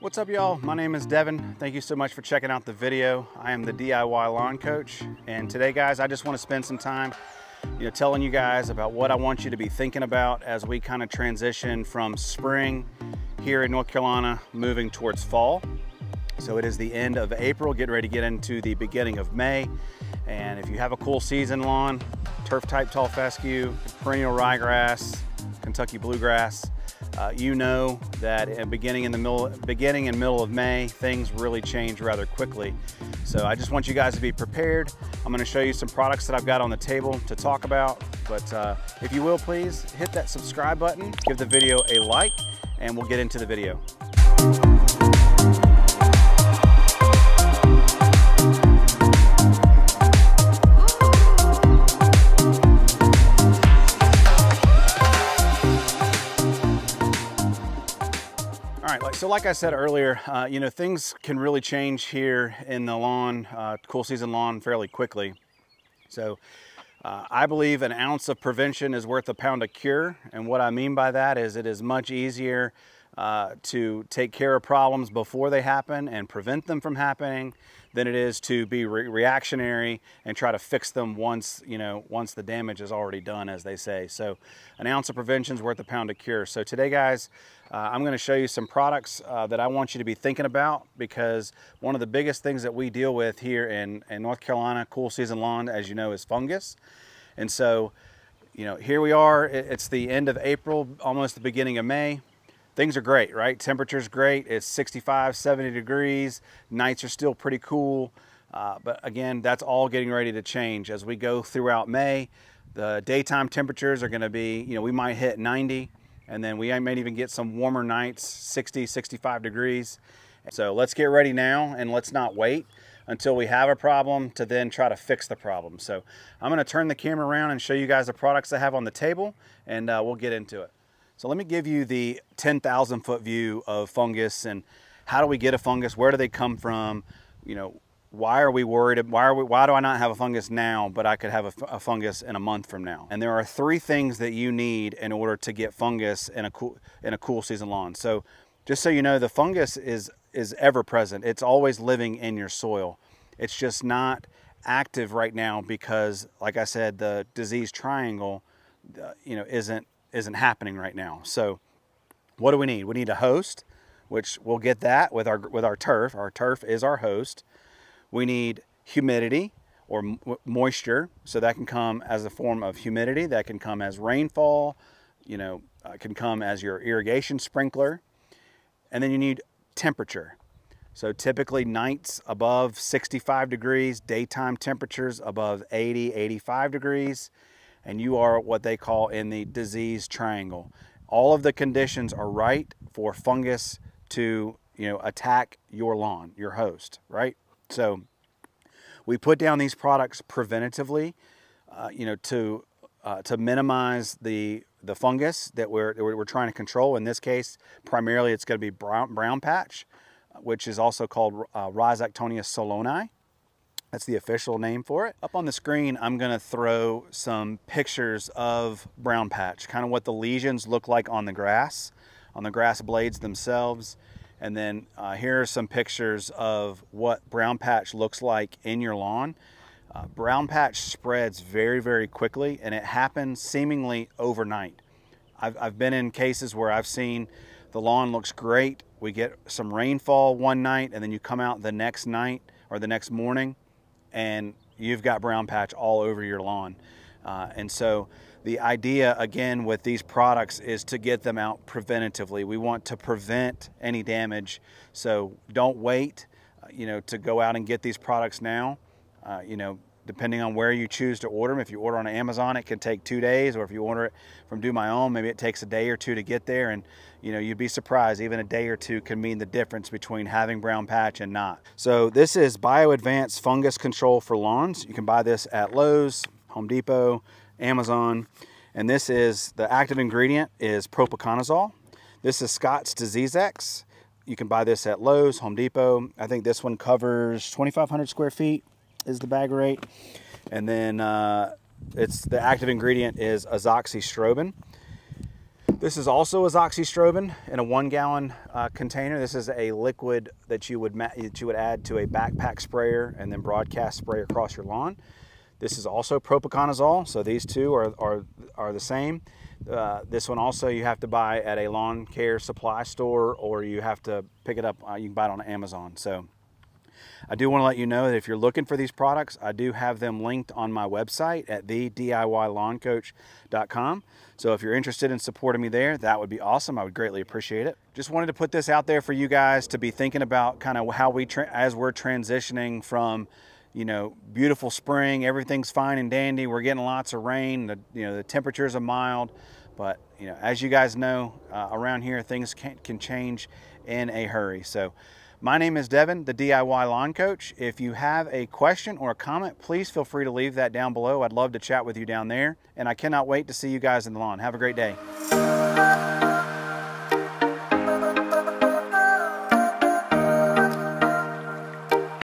What's up, y'all? My name is Devin. Thank you so much for checking out the video. I am the DIY lawn coach, and today, guys, I just want to spend some time telling you guys about what I want you to be thinking about as we kind of transition from spring here in North Carolina moving towards fall. So it is the end of April, getting ready to get into the beginning of May. And if you have a cool season lawn, turf type tall fescue, perennial ryegrass, Kentucky bluegrass, you know that at beginning and middle of May, things really change rather quickly. So I just want you guys to be prepared. I'm going to show you some products that I've got on the table to talk about. But if you will, please hit that subscribe button, give the video a like, and we'll get into the video. So like I said earlier, things can really change here in the lawn, cool season lawn fairly quickly. So I believe an ounce of prevention is worth a pound of cure. And what I mean by that is it is much easier to take care of problems before they happen and prevent them from happening than it is to be reactionary and try to fix them once the damage is already done, as they say. So an ounce of prevention is worth a pound of cure. So today, guys, I'm going to show you some products that I want you to be thinking about, because one of the biggest things that we deal with here in North Carolina cool season lawn, as you know, is fungus. And so, here we are. It's the end of April, almost the beginning of May. Things are great, right? Temperature's great. It's 65, 70 degrees. Nights are still pretty cool. But again, that's all getting ready to change. As we go throughout May, the daytime temperatures are gonna be, we might hit 90, and then we might even get some warmer nights, 60, 65 degrees. So let's get ready now, and let's not wait until we have a problem to then try to fix the problem. So I'm gonna turn the camera around and show you guys the products I have on the table, and we'll get into it. So let me give you the 10,000 foot view of fungus, and how do we get a fungus? Where do they come from? Why are we worried? Why do I not have a fungus now, but I could have a fungus in a month from now? And there are three things that you need in order to get fungus in a cool season lawn. So just so you know, the fungus is ever present. It's always living in your soil. It's just not active right now because, like I said, the disease triangle, isn't happening right now. So what do we need? We need a host, which we'll get that with our turf. Our turf is our host. We need humidity or moisture. So that can come as a form of humidity. That can come as rainfall. Can come as your irrigation sprinkler. And then you need temperature. So typically nights above 65 degrees, daytime temperatures above 80, 85 degrees. And you are what they call in the disease triangle. All of the conditions are right for fungus to, attack your lawn, your host, right? So we put down these products preventatively, to minimize the fungus that we're trying to control. In this case, primarily it's going to be brown patch, which is also called Rhizoctonia soloni. That's the official name for it. Up on the screen, I'm gonna throw some pictures of brown patch, kind of what the lesions look like on the grass blades themselves. And then here are some pictures of what brown patch looks like in your lawn. Brown patch spreads very, very quickly, and it happens seemingly overnight. I've been in cases where I've seen the lawn looks great. We get some rainfall one night, and then you come out the next night or the next morning, and you've got brown patch all over your lawn. And so the idea, again, with these products is to get them out preventatively. We want to prevent any damage. So don't wait, to go out and get these products now. Depending on where you choose to order them. If you order on Amazon, it can take 2 days, or if you order it from Do My Own, maybe it takes a day or two to get there. And you'd be surprised, even a day or two can mean the difference between having brown patch and not. So this is Bio Advanced Fungus Control for Lawns. You can buy this at Lowe's, Home Depot, Amazon. And this is, the active ingredient is propiconazole. This is Scott's Disease X. You can buy this at Lowe's, Home Depot. I think this one covers 2,500 square feet. Is the bag rate. And then it's the active ingredient is azoxystrobin. This is also azoxystrobin in a 1 gallon container. This is a liquid that you would add to a backpack sprayer and then broadcast spray across your lawn. This is also propiconazole, so these two are the same. This one also you have to buy at a lawn care supply store, or you have to pick it up, you can buy it on Amazon. So I do want to let you know that if you're looking for these products, I do have them linked on my website at thediylawncoach.com. So if you're interested in supporting me there, that would be awesome. I would greatly appreciate it. Just wanted to put this out there for you guys to be thinking about kind of how as we're transitioning from, you know, beautiful spring, everything's fine and dandy. We're getting lots of rain. The temperatures are mild, but you know, as you guys know, around here things can change in a hurry. So my name is Devin, the DIY Lawn Coach. If you have a question or a comment, please feel free to leave that down below. I'd love to chat with you down there, and I cannot wait to see you guys in the lawn. Have a great day.